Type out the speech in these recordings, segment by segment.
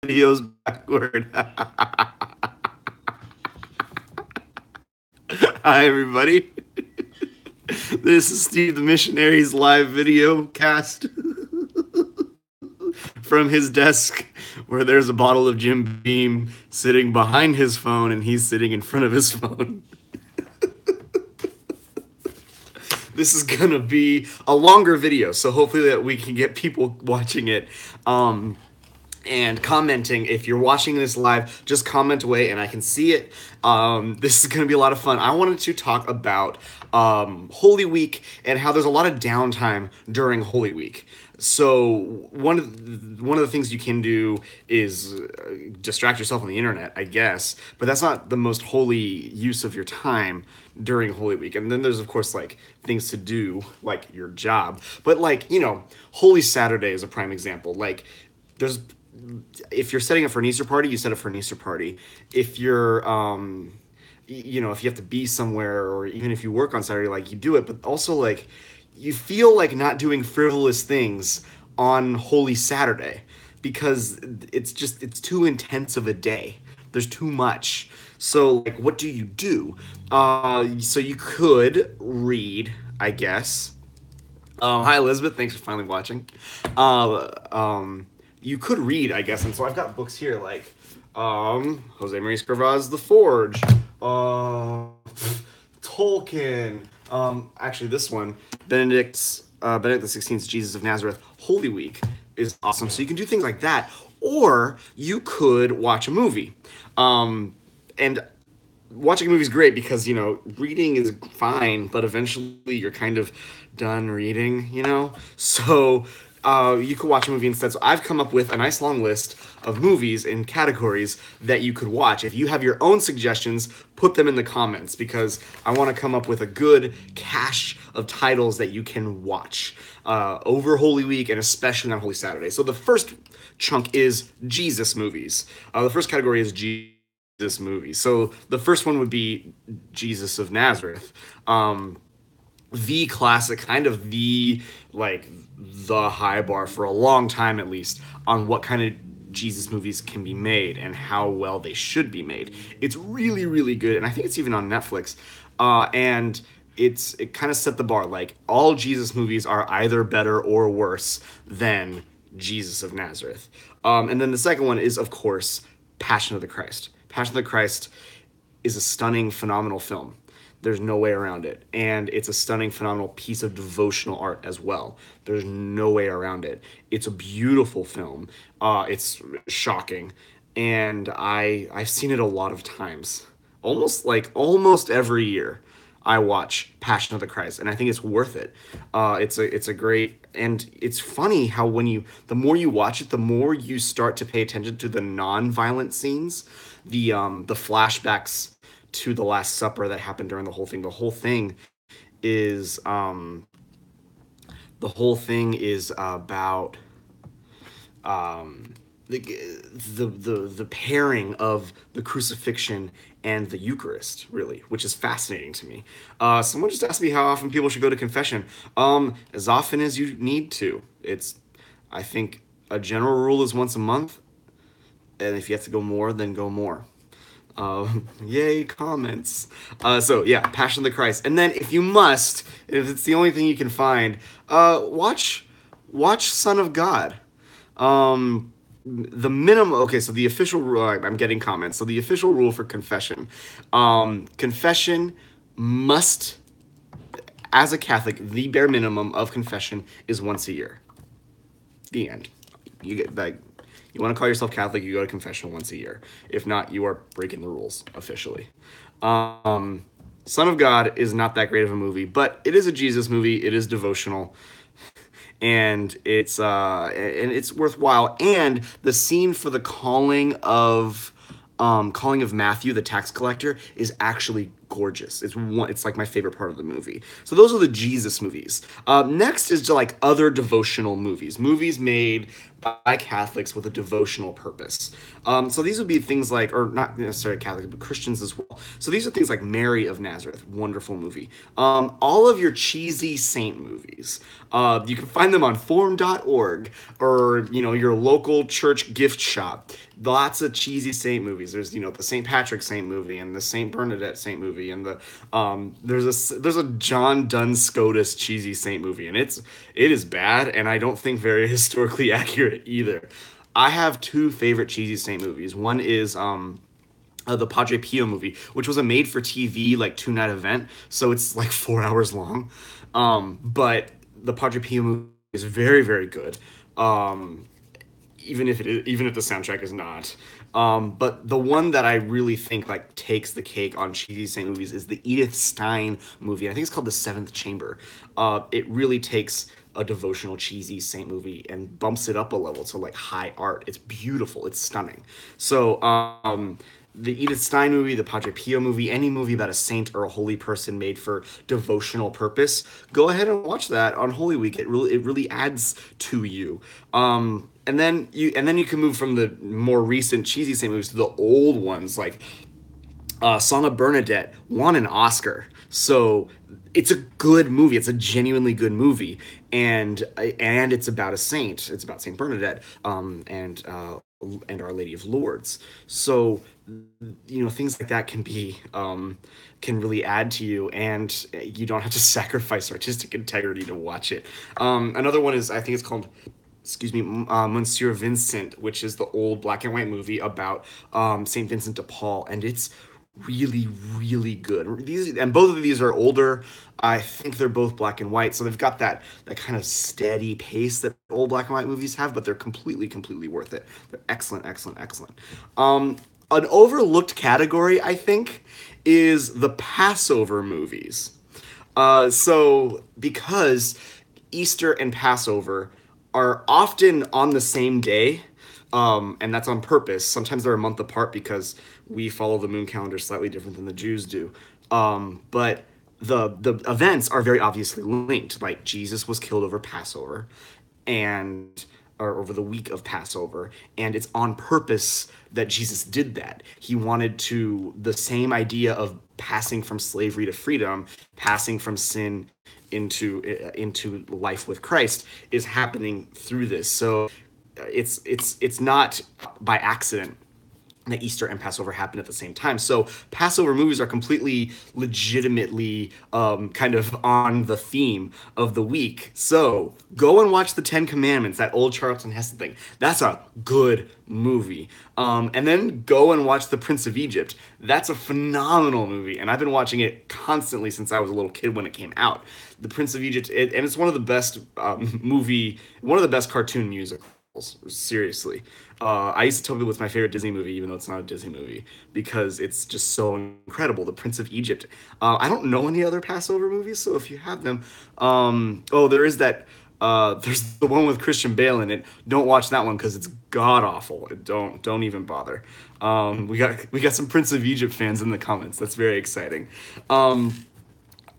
videos backward. Hi, everybody. This is Steve the Missionary's live video cast from his desk, where there's a bottle of Jim Beam sitting behind his phone, and he's sitting in front of his phone. This is gonna be a longer video, so hopefully that we can get people watching it. And commenting. If you're watching this live, just comment away and I can see it. This is going to be a lot of fun. I wanted to talk about Holy Week and how there's a lot of downtime during Holy Week. So one of the things you can do is distract yourself on the internet, I guess, but that's not the most holy use of your time during Holy Week. And then there's of course like things to do, like your job. But like, Holy Saturday is a prime example. Like there's if you're setting up for an Easter party, you set up for an Easter party. If you're, if you have to be somewhere, or even if you work on Saturday, like you do it. But also, like, you feel like not doing frivolous things on Holy Saturday because it's too intense of a day. There's too much. So, like, what do you do? So you could read, I guess. Hi, Elizabeth. Thanks for finally watching. You could read, I guess, and so I've got books here like Jose Maria Escriva's The Forge, Tolkien. Actually, this one, Benedict the 16th's Jesus of Nazareth, Holy Week is awesome. So you can do things like that, or you could watch a movie. And watching a movie is great because reading is fine, but eventually you're kind of done reading. So you could watch a movie instead. So I've come up with a nice long list of movies in categories that you could watch. If you have your own suggestions, put them in the comments because I want to come up with a good cache of titles that you can watch over Holy Week and especially on Holy Saturday. So the first chunk is Jesus movies. The first category is Jesus movies. So the first one would be Jesus of Nazareth. The classic, kind of the high bar for a long time at least on what kind of Jesus movies can be made and how well they should be made. It's really, really good, and I think it's even on Netflix. And it kind of set the bar. Like all Jesus movies are either better or worse than Jesus of Nazareth. And then the second one is, of course, Passion of the Christ. Passion of the Christ is a stunning, phenomenal film. There's no way around it. And it's a stunning, phenomenal piece of devotional art as well. There's no way around it. It's a beautiful film. It's shocking. And I've seen it a lot of times. Almost every year I watch Passion of the Christ, and I think it's worth it. It's a great, and it's funny how the more you watch it, the more you start to pay attention to the non-violent scenes, the flashbacks to the Last Supper that happened during the whole thing. Is the whole thing is about the pairing of the crucifixion and the Eucharist, really, which is fascinating to me. Someone just asked me how often people should go to confession. As often as you need to. I think a general rule is once a month, and if you have to go more, then go more. Yay, comments. So yeah, Passion of the Christ. And then if it's the only thing you can find, watch Son of God. The minimum, okay, so the official rule, I'm getting comments. So the official rule for confession, confession must, as a Catholic, the bare minimum of confession is once a year. The end. You get like, you want to call yourself Catholic, you go to confession once a year. If not, you are breaking the rules officially. Son of God is not that great of a movie, but it is a Jesus movie. It is devotional, and it's worthwhile. And the scene for the calling of Matthew, the tax collector, is actually gorgeous. It's like my favorite part of the movie. So those are the Jesus movies. Next is to like other devotional movies made by Catholics with a devotional purpose. So these would be things like, or not necessarily Catholics, but Christians as well. So these are things like Mary of Nazareth, wonderful movie. All of your cheesy saint movies. You can find them on forum.org or your local church gift shop. Lots of cheesy saint movies. There's the St. Patrick saint movie and the St. Bernadette saint movie and there's a John Duns Scotus cheesy saint movie, and it is bad, and I don't think very historically accurate either. I have two favorite cheesy saint movies. One is the Padre Pio movie, which was a made-for-TV like 2-night event, so it's like 4 hours long. But the Padre Pio movie is very, very good. Even if the soundtrack is not. But the one that I really think like takes the cake on cheesy saint movies is the Edith Stein movie. I think it's called The Seventh Chamber. It really takes a devotional cheesy saint movie and bumps it up a level to like high art. It's beautiful. It's stunning. So the Edith Stein movie, the Padre Pio movie, any movie about a saint or a holy person made for devotional purpose, go ahead and watch that on Holy Week. It really adds to you. And then you can move from the more recent cheesy saint movies to the old ones like Song of Bernadette won an Oscar. So it's a good movie. It's a genuinely good movie, and it's about a saint. It's about Saint Bernadette, and Our Lady of Lourdes. So things like that can really add to you, and you don't have to sacrifice artistic integrity to watch it. Another one is, I think it's called, excuse me, Monsieur Vincent, which is the old black and white movie about Saint Vincent de Paul, and it's really, really good. Both of these are older. I think they're both black and white, so they've got that kind of steady pace that old black and white movies have, but they're completely, completely worth it. They're excellent, excellent, excellent. An overlooked category, I think, is the Passover movies. So because Easter and Passover are often on the same day, and that's on purpose. Sometimes they're a month apart because we follow the moon calendar slightly different than the Jews do. But the events are very obviously linked. Like Jesus was killed over Passover, or over the week of Passover, and it's on purpose that Jesus did that. He wanted the same idea of passing from slavery to freedom, passing from sin into life with Christ is happening through this. So it's not by accident that Easter and Passover happen at the same time. So Passover movies are completely legitimately kind of on the theme of the week. So go and watch the Ten Commandments, that old Charlton Heston thing. That's a good movie. And then go and watch The Prince of Egypt. That's a phenomenal movie, and I've been watching it constantly since I was a little kid when it came out. The Prince of Egypt, and it's one of the best one of the best cartoon musicals. Seriously, I used to tell people it's my favorite Disney movie, even though it's not a Disney movie, because it's just so incredible. The Prince of Egypt. I don't know any other Passover movies, so if you have them, there is that. There's the one with Christian Bale in it. Don't watch that one because it's god awful. Don't even bother. We got some Prince of Egypt fans in the comments. That's very exciting.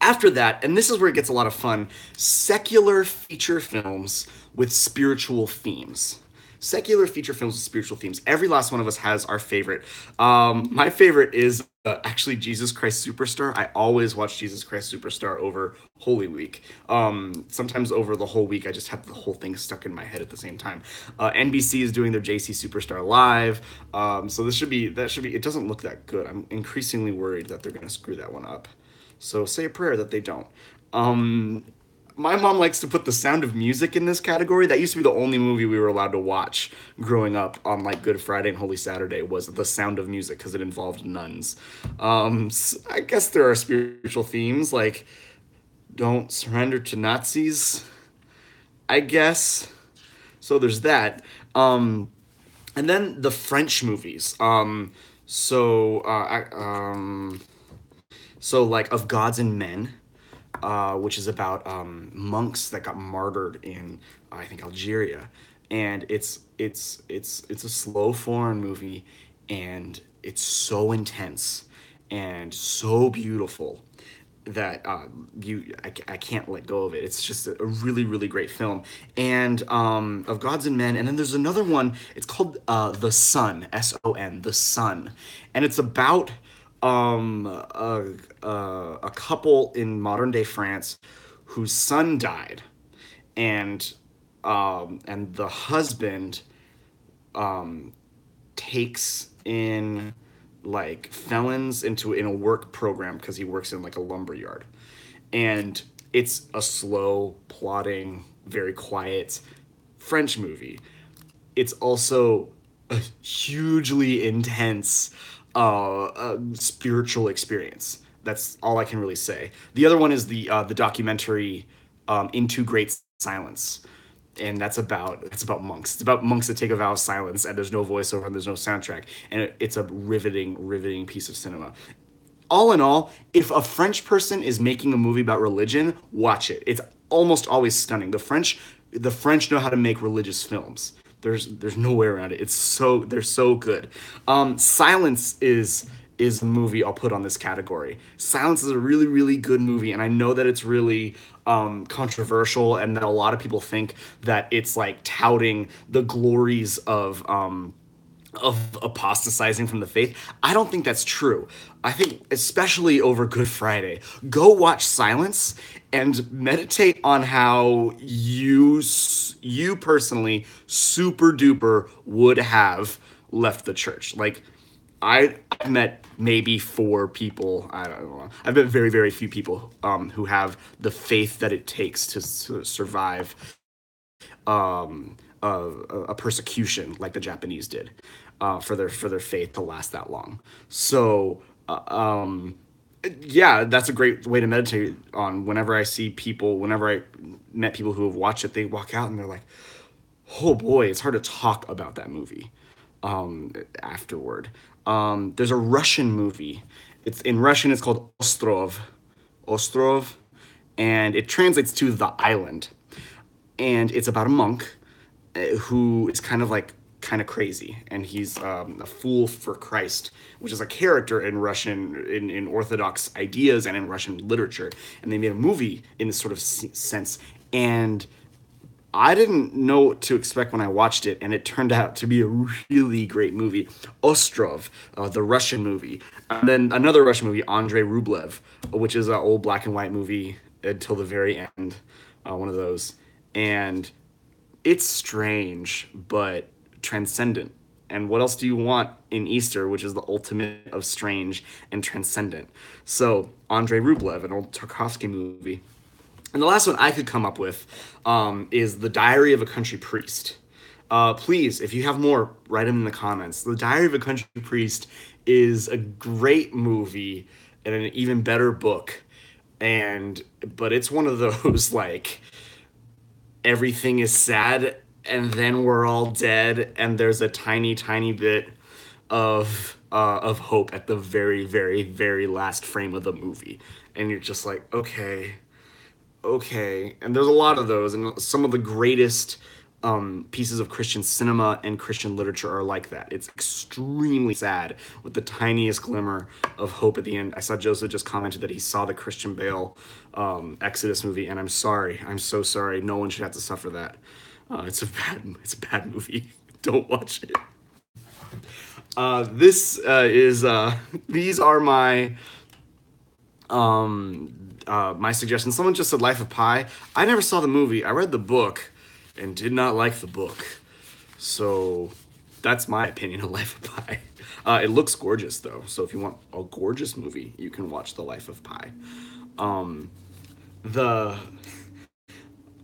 After that, and this is where it gets a lot of fun, secular feature films with spiritual themes. Secular feature films with spiritual themes. Every last one of us has our favorite. My favorite is actually Jesus Christ Superstar. I always watch Jesus Christ Superstar over Holy Week. Sometimes over the whole week, I just have the whole thing stuck in my head at the same time. NBC is doing their JC Superstar live. So that should be. It doesn't look that good. I'm increasingly worried that they're going to screw that one up. So say a prayer that they don't. My mom likes to put The Sound of Music in this category. That used to be the only movie we were allowed to watch growing up on like Good Friday and Holy Saturday, was The Sound of Music, because it involved nuns. So I guess there are spiritual themes like don't surrender to Nazis, I guess. So there's that. And then the French movies. So like Of Gods and Men, which is about monks that got martyred in, I think, Algeria, and it's a slow foreign movie, and it's so intense, and so beautiful that I can't let go of it. It's just a really really great film, and of Gods and Men. And then there's another one. It's called The Son, Son, The Son, and it's about a couple in modern day France whose son died, and the husband takes in like felons into in a work program because he works in like a lumber yard, and it's a slow plotting, very quiet French movie. It's also a hugely intense spiritual experience. That's all I can really say. The other one is the documentary Into Great Silence, and that's about monks. It's about monks that take a vow of silence, and there's no voiceover and there's no soundtrack, and it's a riveting piece of cinema. All in all, if a French person is making a movie about religion, watch it. It's almost always stunning. The French know how to make religious films. There's no way around it. They're so good. Silence is a movie I'll put on this category. Silence is a really really good movie, and I know that it's really controversial, and that a lot of people think that it's like touting the glories of apostatizing from the faith. I don't think that's true. I think, especially over Good Friday, go watch Silence and meditate on how you personally super duper would have left the church. Like, I've met maybe four people. I don't know. I've met very very few people who have the faith that it takes to survive a persecution like the Japanese did, for their faith to last that long. So yeah, that's a great way to meditate on. Whenever I met people who have watched it, they walk out and they're like, oh boy, it's hard to talk about that movie afterward. There's a Russian movie. It's in Russian. It's called Ostrov, and it translates to the island. And it's about a monk who is kind of crazy, and he's a fool for Christ, which is a character in Russian in Orthodox ideas and in Russian literature. And they made a movie in this sort of sense, and I didn't know what to expect when I watched it, and it turned out to be a really great movie. Ostrov, the Russian movie. And then another Russian movie, Andrei Rublev, which is an old black and white movie until the very end, one of those. And it's strange, but transcendent. And what else do you want in Easter, which is the ultimate of strange and transcendent? So, Andrei Rublev, an old Tarkovsky movie. And the last one I could come up with is The Diary of a Country Priest. Please, if you have more, write them in the comments. The Diary of a Country Priest is a great movie and an even better book. But it's one of those like everything is sad and then we're all dead and there's a tiny tiny bit of hope at the very very very last frame of the movie, and you're just like, okay. And there's a lot of those, and some of the greatest pieces of Christian cinema and Christian literature are like that. It's extremely sad with the tiniest glimmer of hope at the end. I saw Joseph just commented that he saw the Christian Bale Exodus movie, and I'm so sorry. No one should have to suffer that. It's a bad movie. Don't watch it. This is these are my suggestions. Someone just said Life of Pi. I never saw the movie. I read the book and did not like the book. So that's my opinion of Life of Pi. It looks gorgeous though. So if you want a gorgeous movie, you can watch The Life of Pi. The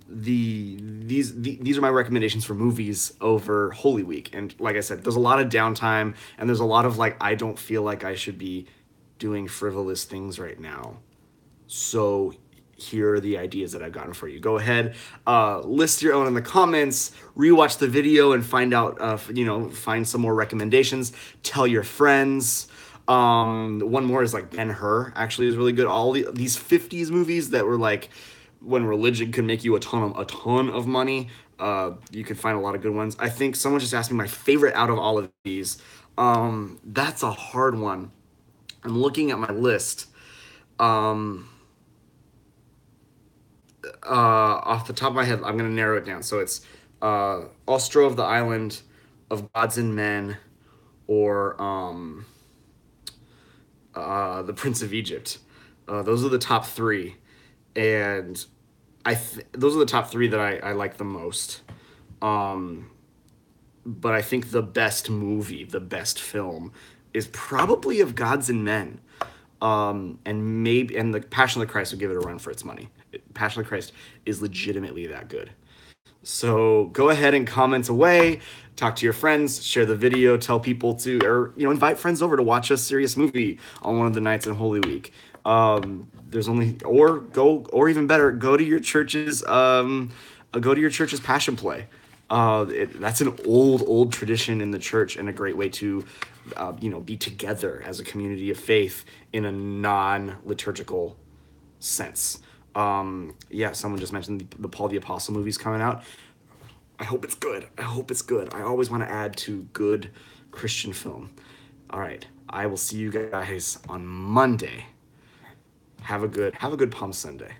these are my recommendations for movies over Holy Week. And like I said, there's a lot of downtime, and there's a lot of like, I don't feel like I should be doing frivolous things right now. So here are the ideas that I've gotten for you. Go ahead, list your own in the comments, rewatch the video and find out, find some more recommendations. Tell your friends. One more is like Ben-Hur actually is really good. All these 50s movies that were like when religion could make you a ton of money. You could find a lot of good ones. I think someone just asked me my favorite out of all of these. That's a hard one. I'm looking at my list. Off the top of my head, I'm gonna narrow it down. So it's Ostro of the Island of Gods and Men, or the Prince of Egypt. Those are the top three, and those are the top three that I like the most. Um, but I think the best movie, the best film, is probably of Gods and Men. And the Passion of the Christ would give it a run for its money. Passion of the Christ is legitimately that good. So go ahead and comment away, talk to your friends, share the video, tell people to, or invite friends over to watch a serious movie on one of the nights in Holy Week. There's only, or even better, go to your church's Passion Play. That's an old tradition in the church, and a great way to, be together as a community of faith in a non-liturgical sense. Yeah, someone just mentioned the Paul the Apostle movie's coming out. I hope it's good. I hope it's good. I always want to add to good Christian film. All right, I will see you guys on Monday. Have a good Palm Sunday.